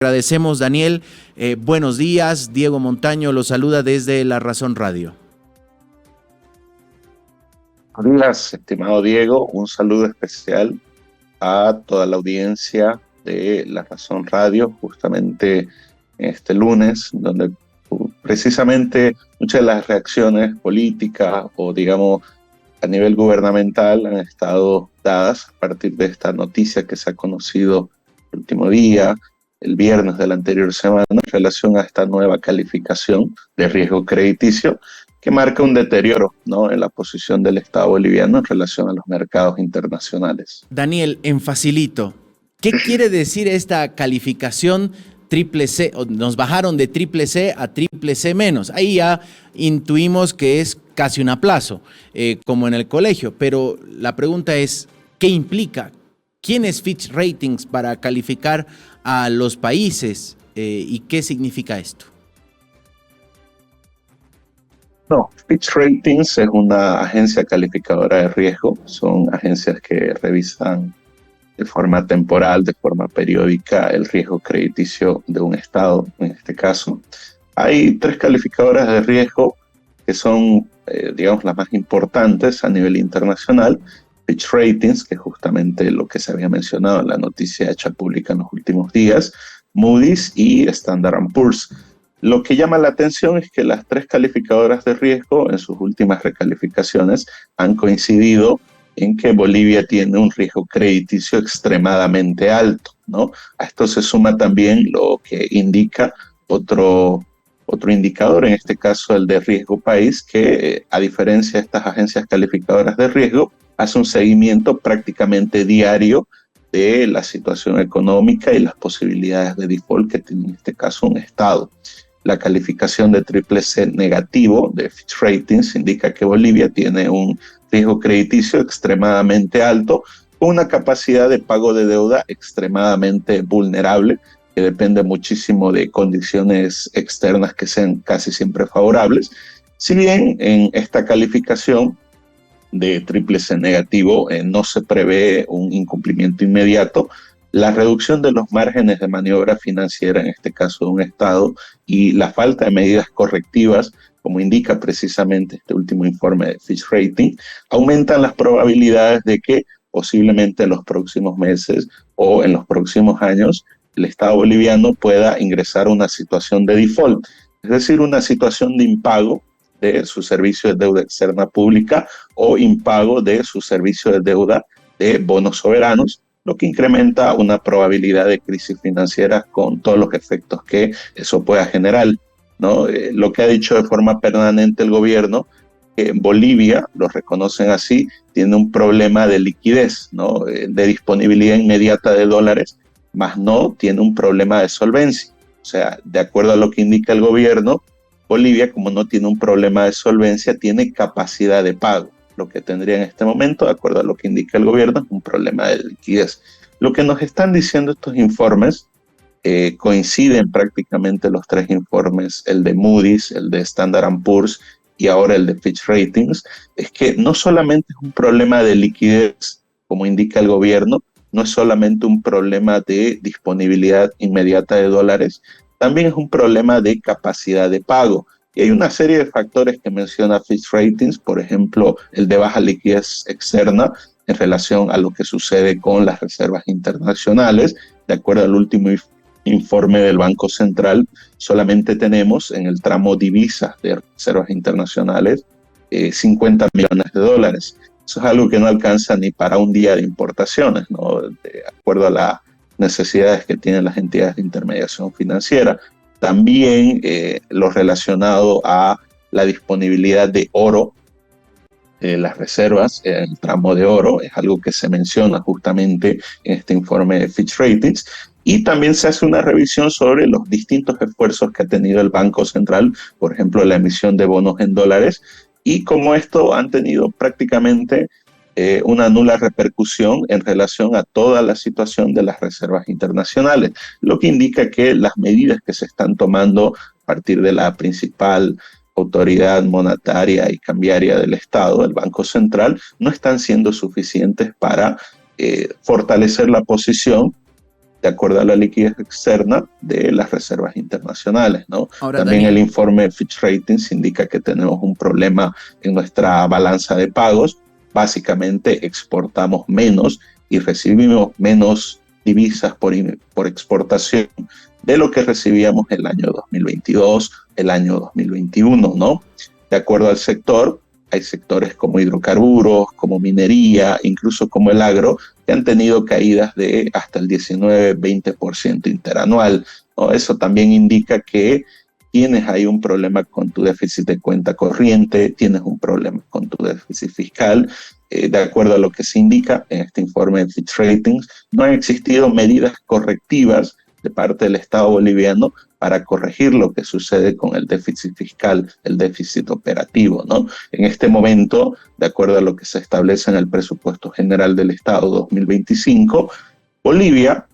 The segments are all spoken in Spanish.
Agradecemos, Daniel. Buenos días. Diego Montaño lo saluda desde La Razón Radio. Buenos días, estimado Diego. Un saludo especial a toda la audiencia de La Razón Radio, justamente este lunes, donde precisamente muchas de las reacciones políticas o digamos a nivel gubernamental han estado dadas a partir de esta noticia que se ha conocido el último día, el viernes de la anterior semana, en relación a esta nueva calificación de riesgo crediticio que marca un deterioro, ¿no?, en la posición del Estado boliviano en relación a los mercados internacionales. Daniel, en facilito, ¿qué quiere decir esta calificación triple C? Nos bajaron de triple C a triple C menos. Ahí ya intuimos que es casi un aplazo, como en el colegio, pero la pregunta es, ¿qué implica? ¿Quién es Fitch Ratings para calificar a los países y qué significa esto? No, Fitch Ratings es una agencia calificadora de riesgo. Son agencias que revisan de forma temporal, de forma periódica, el riesgo crediticio de un estado, en este caso. Hay 3 calificadoras de riesgo que son, digamos, las más importantes a nivel internacional. Fitch Ratings, que es justamente lo que se había mencionado en la noticia hecha pública en los últimos días, Moody's y Standard & Poor's. Lo que llama la atención es que las 3 calificadoras de riesgo en sus últimas recalificaciones han coincidido en que Bolivia tiene un riesgo crediticio extremadamente alto, ¿no? A esto se suma también lo que indica otro indicador, en este caso el de riesgo país, que a diferencia de estas agencias calificadoras de riesgo, hace un seguimiento prácticamente diario de la situación económica y las posibilidades de default que tiene en este caso un estado. La calificación de triple C negativo de Fitch Ratings indica que Bolivia tiene un riesgo crediticio extremadamente alto, con una capacidad de pago de deuda extremadamente vulnerable, que depende muchísimo de condiciones externas que sean casi siempre favorables. Si bien en esta calificación de triple C negativo no se prevé un incumplimiento inmediato, la reducción de los márgenes de maniobra financiera, en este caso de un Estado, y la falta de medidas correctivas, como indica precisamente este último informe de Fitch Rating, aumentan las probabilidades de que posiblemente en los próximos meses o en los próximos años el Estado boliviano pueda ingresar a una situación de default, es decir, una situación de impago de su servicio de deuda externa pública o impago de su servicio de deuda de bonos soberanos, lo que incrementa una probabilidad de crisis financiera con todos los efectos que eso pueda generar, ¿no? Lo que ha dicho de forma permanente el gobierno, que Bolivia, lo reconocen así, tiene un problema de liquidez, ¿no?, de disponibilidad inmediata de dólares, más no tiene un problema de solvencia. O sea, de acuerdo a lo que indica el gobierno, Bolivia, como no tiene un problema de solvencia, tiene capacidad de pago. Lo que tendría en este momento, de acuerdo a lo que indica el gobierno, es un problema de liquidez. Lo que nos están diciendo estos informes, coinciden prácticamente los 3 informes, el de Moody's, el de Standard & Poor's y ahora el de Fitch Ratings, es que no solamente es un problema de liquidez, como indica el gobierno, no es solamente un problema de disponibilidad inmediata de dólares, también es un problema de capacidad de pago. Y hay una serie de factores que menciona Fitch Ratings, por ejemplo, el de baja liquidez externa en relación a lo que sucede con las reservas internacionales. De acuerdo al último informe del Banco Central, solamente tenemos en el tramo divisas de reservas internacionales 50 millones de dólares. Eso es algo que no alcanza ni para un día de importaciones, ¿no?, de acuerdo a las necesidades que tienen las entidades de intermediación financiera. También lo relacionado a la disponibilidad de oro, las reservas, el tramo de oro, es algo que se menciona justamente en este informe de Fitch Ratings. Y también se hace una revisión sobre los distintos esfuerzos que ha tenido el Banco Central, por ejemplo, la emisión de bonos en dólares, y cómo esto han tenido prácticamente una nula repercusión en relación a toda la situación de las reservas internacionales, lo que indica que las medidas que se están tomando a partir de la principal autoridad monetaria y cambiaria del Estado, el Banco Central, no están siendo suficientes para fortalecer la posición de acuerdo a la liquidez externa de las reservas internacionales, ¿no? Ahora, También Daniel, el informe Fitch Ratings indica que tenemos un problema en nuestra balanza de pagos. Básicamente exportamos menos y recibimos menos divisas por exportación de lo que recibíamos el año 2022, el año 2021, ¿no? De acuerdo al sector, hay sectores como hidrocarburos, como minería, incluso como el agro, que han tenido caídas de hasta el 19-20% interanual, ¿no? Eso también indica que tienes ahí un problema con tu déficit de cuenta corriente, tienes un problema con tu déficit fiscal. De acuerdo a lo que se indica en este informe de Fitch Ratings, no han existido medidas correctivas de parte del Estado boliviano para corregir lo que sucede con el déficit fiscal, el déficit operativo, ¿no? En este momento, de acuerdo a lo que se establece en el Presupuesto General del Estado 2025, Bolivia,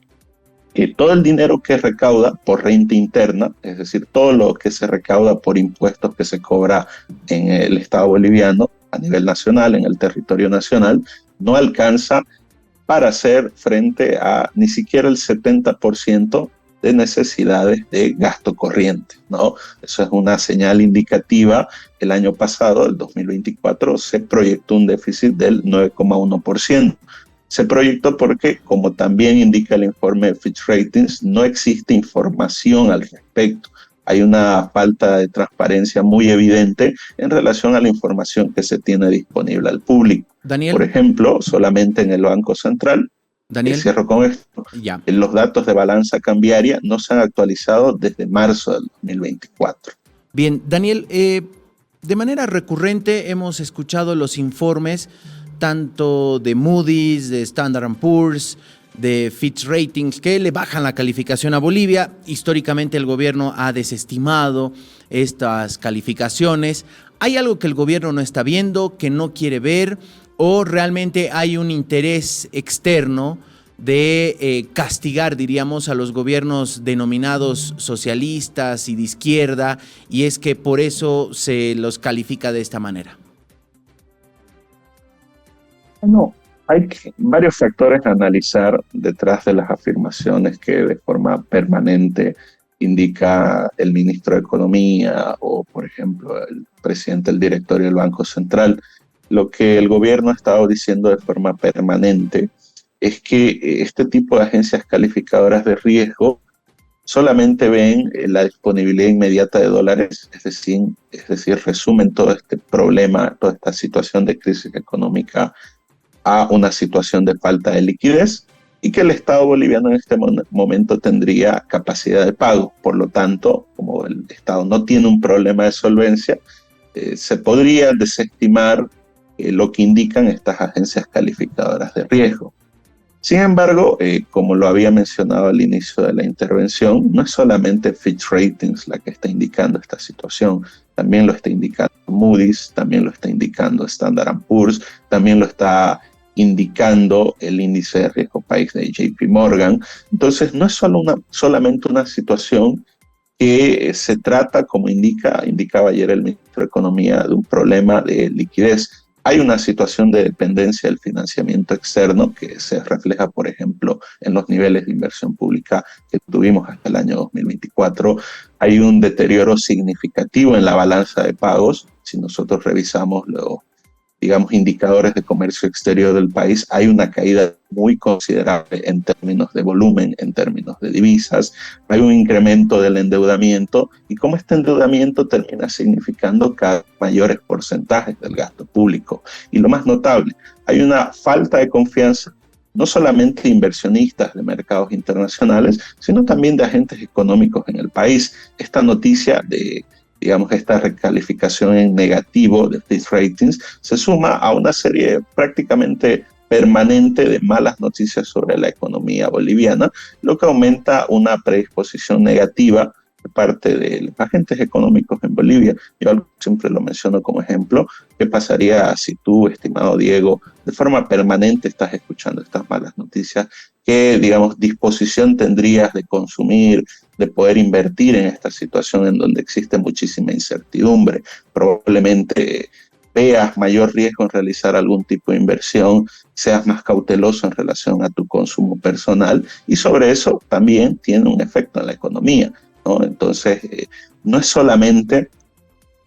todo el dinero que recauda por renta interna, es decir, todo lo que se recauda por impuestos que se cobra en el Estado boliviano a nivel nacional, en el territorio nacional, no alcanza para hacer frente a ni siquiera el 70% de necesidades de gasto corriente, ¿no? Eso es una señal indicativa. El año pasado, el 2024, se proyectó un déficit del 9,1%. Se proyectó porque, como también indica el informe de Fitch Ratings, no existe información al respecto. Hay una falta de transparencia muy evidente en relación a la información que se tiene disponible al público. Daniel, Por ejemplo, solamente en el Banco Central, Daniel, cierro con esto, ya. los datos de balanza cambiaria no se han actualizado desde marzo del 2024. Bien, Daniel, de manera recurrente hemos escuchado los informes tanto de Moody's, de Standard & Poor's, de Fitch Ratings, que le bajan la calificación a Bolivia. Históricamente el gobierno ha desestimado estas calificaciones. ¿Hay algo que el gobierno no está viendo, que no quiere ver, o realmente hay un interés externo de castigar, diríamos, a los gobiernos denominados socialistas y de izquierda, y es que por eso se los califica de esta manera? No, hay varios factores a analizar detrás de las afirmaciones que de forma permanente indica el ministro de Economía o, por ejemplo, el presidente del directorio del Banco Central. Lo que el gobierno ha estado diciendo de forma permanente es que este tipo de agencias calificadoras de riesgo solamente ven la disponibilidad inmediata de dólares, es decir, resumen todo este problema, toda esta situación de crisis económica a una situación de falta de liquidez y que el Estado boliviano en este momento tendría capacidad de pago. Por lo tanto, como el Estado no tiene un problema de solvencia, se podría desestimar lo que indican estas agencias calificadoras de riesgo. Sin embargo, como lo había mencionado al inicio de la intervención, no es solamente Fitch Ratings la que está indicando esta situación, también lo está indicando Moody's, también lo está indicando Standard & Poor's, también lo está indicando el índice de riesgo país de JP Morgan. Entonces, no es solamente una situación que se trata, como indicaba ayer el ministro de Economía, de un problema de liquidez. Hay una situación de dependencia del financiamiento externo que se refleja, por ejemplo, en los niveles de inversión pública que tuvimos hasta el año 2024. Hay un deterioro significativo en la balanza de pagos. Si nosotros revisamos los indicadores de comercio exterior del país, hay una caída muy considerable en términos de volumen, en términos de divisas, hay un incremento del endeudamiento y como este endeudamiento termina significando cada vez mayores porcentajes del gasto público. Y lo más notable, hay una falta de confianza, no solamente de inversionistas de mercados internacionales, sino también de agentes económicos en el país. Esta noticia de esta recalificación en negativo de Fitch Ratings se suma a una serie prácticamente permanente de malas noticias sobre la economía boliviana, lo que aumenta una predisposición negativa de parte de los agentes económicos en Bolivia. Yo siempre lo menciono como ejemplo. ¿Qué pasaría si tú, estimado Diego, de forma permanente estás escuchando estas malas noticias? ¿Qué, disposición tendrías de consumir, de poder invertir en esta situación en donde existe muchísima incertidumbre? Probablemente veas mayor riesgo en realizar algún tipo de inversión, seas más cauteloso en relación a tu consumo personal, y sobre eso también tiene un efecto en la economía, ¿no? Entonces, no es solamente,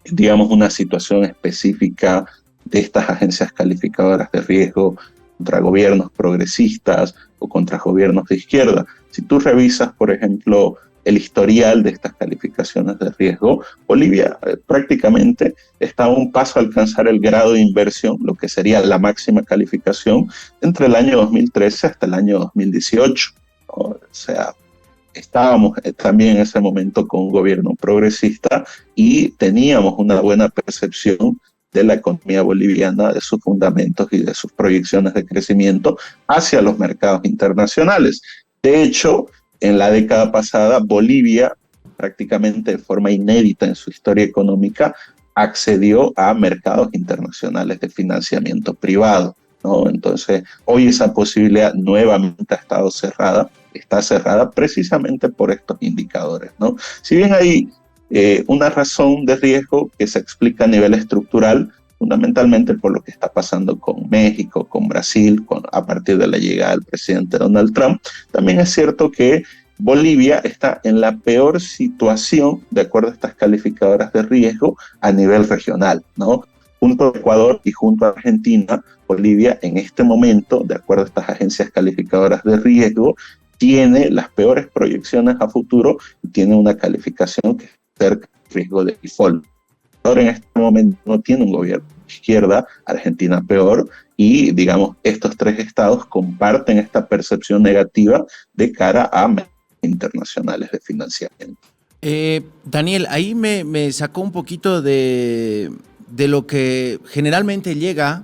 digamos, una situación específica de estas agencias calificadoras de riesgo contra gobiernos progresistas o contra gobiernos de izquierda. Si tú revisas, por ejemplo, el historial de estas calificaciones de riesgo, Bolivia prácticamente está a un paso a alcanzar el grado de inversión, lo que sería la máxima calificación, entre el año 2013 hasta el año 2018. ¿No? O sea, estábamos también en ese momento con un gobierno progresista y teníamos una buena percepción de la economía boliviana, de sus fundamentos y de sus proyecciones de crecimiento hacia los mercados internacionales. De hecho, en la década pasada, Bolivia, prácticamente de forma inédita en su historia económica, accedió a mercados internacionales de financiamiento privado, ¿no? Entonces, hoy esa posibilidad nuevamente ha estado cerrada, está cerrada precisamente por estos indicadores, ¿no? Si bien hay una razón de riesgo que se explica a nivel estructural, fundamentalmente por lo que está pasando con México, con Brasil, a partir de la llegada del presidente Donald Trump, también es cierto que Bolivia está en la peor situación, de acuerdo a estas calificadoras de riesgo, a nivel regional, ¿no? Junto a Ecuador y junto a Argentina, Bolivia en este momento, de acuerdo a estas agencias calificadoras de riesgo, tiene las peores proyecciones a futuro y tiene una calificación que es cerca del riesgo de default. Ahora en este momento no tiene un gobierno de izquierda, Argentina peor, y digamos, estos tres estados comparten esta percepción negativa de cara a mercados internacionales de financiamiento. Daniel, ahí me sacó un poquito de lo que generalmente llega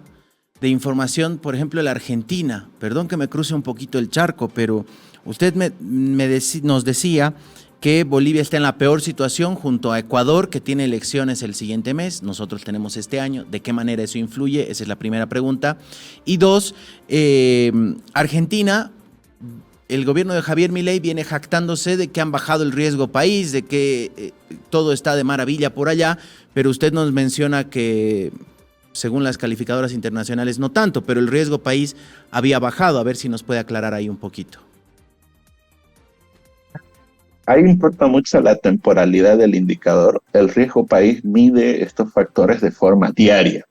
de información, por ejemplo, de la Argentina. Perdón que me cruce un poquito el charco, pero usted nos decía que Bolivia está en la peor situación junto a Ecuador, que tiene elecciones el siguiente mes. Nosotros tenemos este año. ¿De qué manera eso influye? Esa es la primera pregunta. Y dos, Argentina, el gobierno de Javier Milei viene jactándose de que han bajado el riesgo país, de que todo está de maravilla por allá, pero usted nos menciona que, según las calificadoras internacionales, no tanto, pero el riesgo país había bajado. A ver si nos puede aclarar ahí un poquito. Ahí importa mucho la temporalidad del indicador. El riesgo país mide estos factores de forma diaria.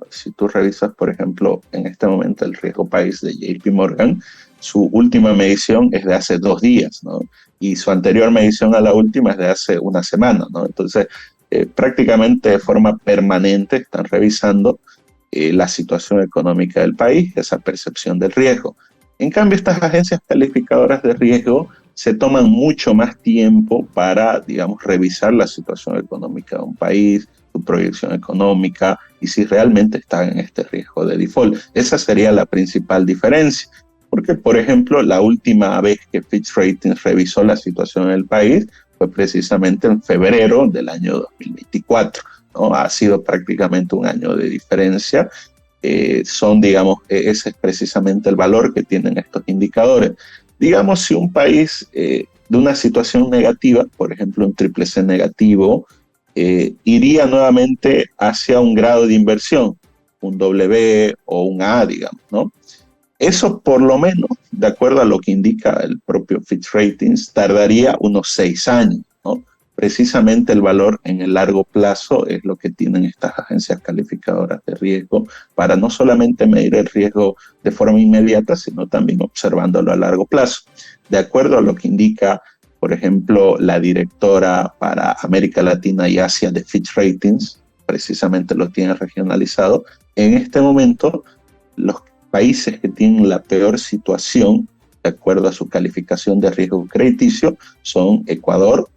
Si tú revisas, por ejemplo, en este momento el riesgo país de JP Morgan, su última medición es de hace 2 días, ¿no? Y su anterior medición a la última es de hace una semana, ¿no? Entonces, prácticamente de forma permanente están revisando la situación económica del país, esa percepción del riesgo. En cambio, estas agencias calificadoras de riesgo se toman mucho más tiempo para, digamos, revisar la situación económica de un país, su proyección económica y si realmente está en este riesgo de default. Esa sería la principal diferencia. Porque, por ejemplo, la última vez que Fitch Ratings revisó la situación en el país fue precisamente en febrero del año 2024, ¿no? Ha sido prácticamente un año de diferencia. Ese es precisamente el valor que tienen estos indicadores. Digamos, si un país de una situación negativa, por ejemplo, un triple C negativo, iría nuevamente hacia un grado de inversión, un W o un A, digamos, ¿no? Eso, por lo menos, de acuerdo a lo que indica el propio Fitch Ratings, tardaría unos 6 años, ¿no? Precisamente el valor en el largo plazo es lo que tienen estas agencias calificadoras de riesgo para no solamente medir el riesgo de forma inmediata, sino también observándolo a largo plazo. De acuerdo a lo que indica, por ejemplo, la directora para América Latina y Asia de Fitch Ratings, precisamente lo tiene regionalizado, en este momento los países que tienen la peor situación, de acuerdo a su calificación de riesgo crediticio, son Ecuador,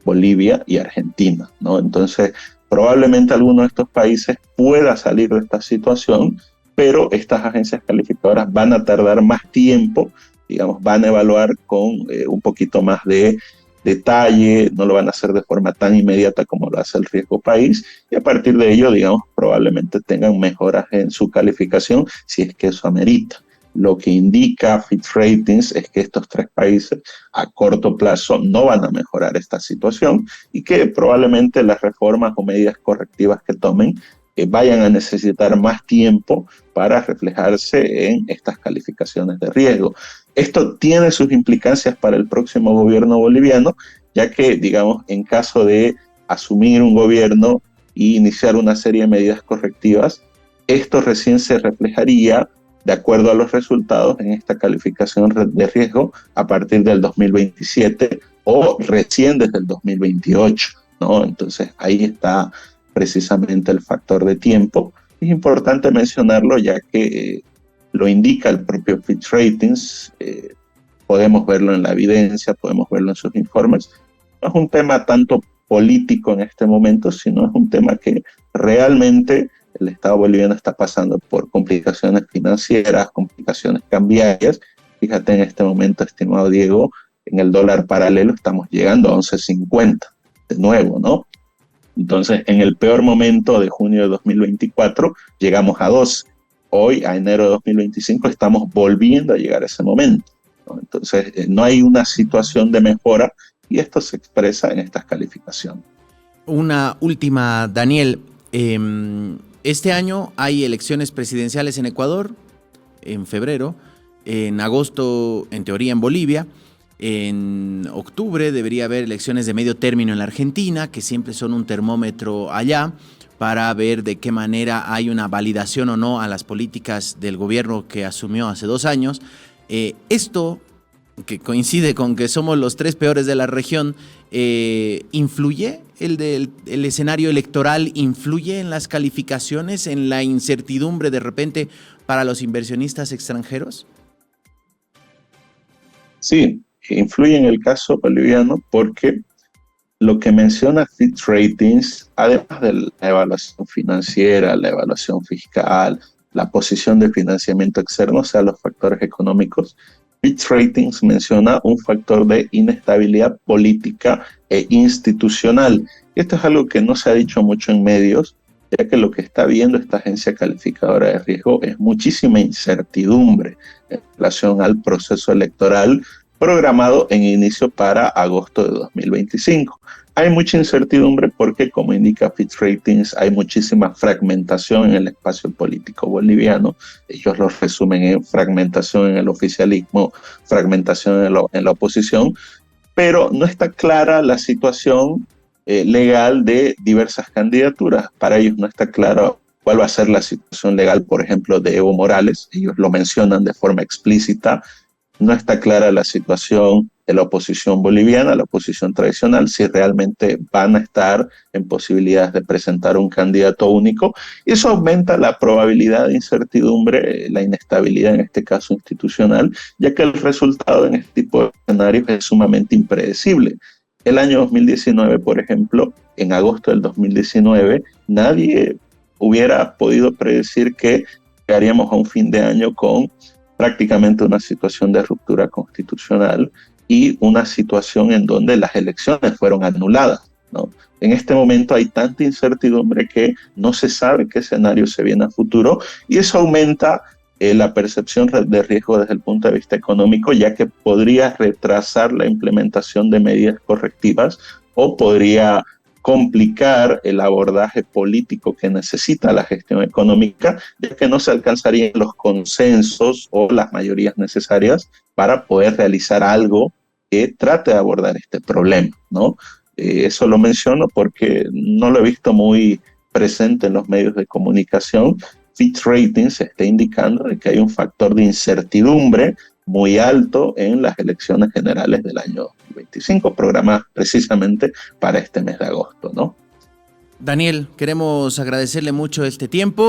Bolivia y Argentina, ¿no? Entonces, probablemente alguno de estos países pueda salir de esta situación, pero estas agencias calificadoras van a tardar más tiempo, digamos, van a evaluar con un poquito más de detalle, no lo van a hacer de forma tan inmediata como lo hace el riesgo país, y a partir de ello, digamos, probablemente tengan mejoras en su calificación si es que eso amerita. Lo que indica Fitch Ratings es que estos 3 países a corto plazo no van a mejorar esta situación y que probablemente las reformas o medidas correctivas que tomen vayan a necesitar más tiempo para reflejarse en estas calificaciones de riesgo. Esto tiene sus implicancias para el próximo gobierno boliviano, ya que, digamos, en caso de asumir un gobierno y iniciar una serie de medidas correctivas, esto recién se reflejaría de acuerdo a los resultados en esta calificación de riesgo a partir del 2027 o recién desde el 2028, ¿no? Entonces ahí está precisamente el factor de tiempo. Es importante mencionarlo ya que lo indica el propio Fitch Ratings, podemos verlo en la evidencia, podemos verlo en sus informes. No es un tema tanto político en este momento, sino es un tema que realmente el Estado boliviano está pasando por complicaciones financieras, complicaciones cambiarias. Fíjate, en este momento, estimado Diego, en el dólar paralelo estamos llegando a 11.50 de nuevo, ¿no? Entonces, en el peor momento de junio de 2024, llegamos a 12. Hoy, a enero de 2025, estamos volviendo a llegar a ese momento, ¿no? Entonces, no hay una situación de mejora y esto se expresa en estas calificaciones. Una última, Daniel. Este año hay elecciones presidenciales en Ecuador, en febrero, en agosto, en teoría, en Bolivia. En octubre debería haber elecciones de medio término en la Argentina, que siempre son un termómetro allá, para ver de qué manera hay una validación o no a las políticas del gobierno que asumió hace 2 años. Esto, que coincide con que somos los 3 peores de la región, ¿influye el escenario electoral? ¿Influye en las calificaciones, en la incertidumbre de repente para los inversionistas extranjeros? Sí, influye en el caso boliviano porque lo que menciona Fitch Ratings, además de la evaluación financiera, la evaluación fiscal, la posición de financiamiento externo, o sea, los factores económicos, Fitch Ratings menciona un factor de inestabilidad política e institucional. Esto es algo que no se ha dicho mucho en medios, ya que lo que está viendo esta agencia calificadora de riesgo es muchísima incertidumbre en relación al proceso electoral programado en inicio para agosto de 2025. Hay mucha incertidumbre porque, como indica Fitch Ratings, hay muchísima fragmentación en el espacio político boliviano. Ellos lo resumen en fragmentación en el oficialismo, fragmentación en la oposición, pero no está clara la situación legal de diversas candidaturas. Para ellos no está claro cuál va a ser la situación legal, por ejemplo, de Evo Morales. Ellos lo mencionan de forma explícita. No está clara la situación de la oposición boliviana, la oposición tradicional, si realmente van a estar en posibilidades de presentar un candidato único. Y eso aumenta la probabilidad de incertidumbre, la inestabilidad en este caso institucional, ya que el resultado en este tipo de escenarios es sumamente impredecible. El año 2019, por ejemplo, en agosto del 2019, nadie hubiera podido predecir que llegaríamos a un fin de año con prácticamente una situación de ruptura constitucional y una situación en donde las elecciones fueron anuladas, ¿no? En este momento hay tanta incertidumbre que no se sabe qué escenario se viene a futuro y eso aumenta la percepción de riesgo desde el punto de vista económico, ya que podría retrasar la implementación de medidas correctivas o podría complicar el abordaje político que necesita la gestión económica, ya que no se alcanzarían los consensos o las mayorías necesarias para poder realizar algo que trate de abordar este problema, ¿no? Eso lo menciono porque no lo he visto muy presente en los medios de comunicación. Fitch Ratings está indicando que hay un factor de incertidumbre muy alto en las elecciones generales del año 2025, programadas precisamente para este mes de agosto, ¿no? Daniel, queremos agradecerle mucho este tiempo.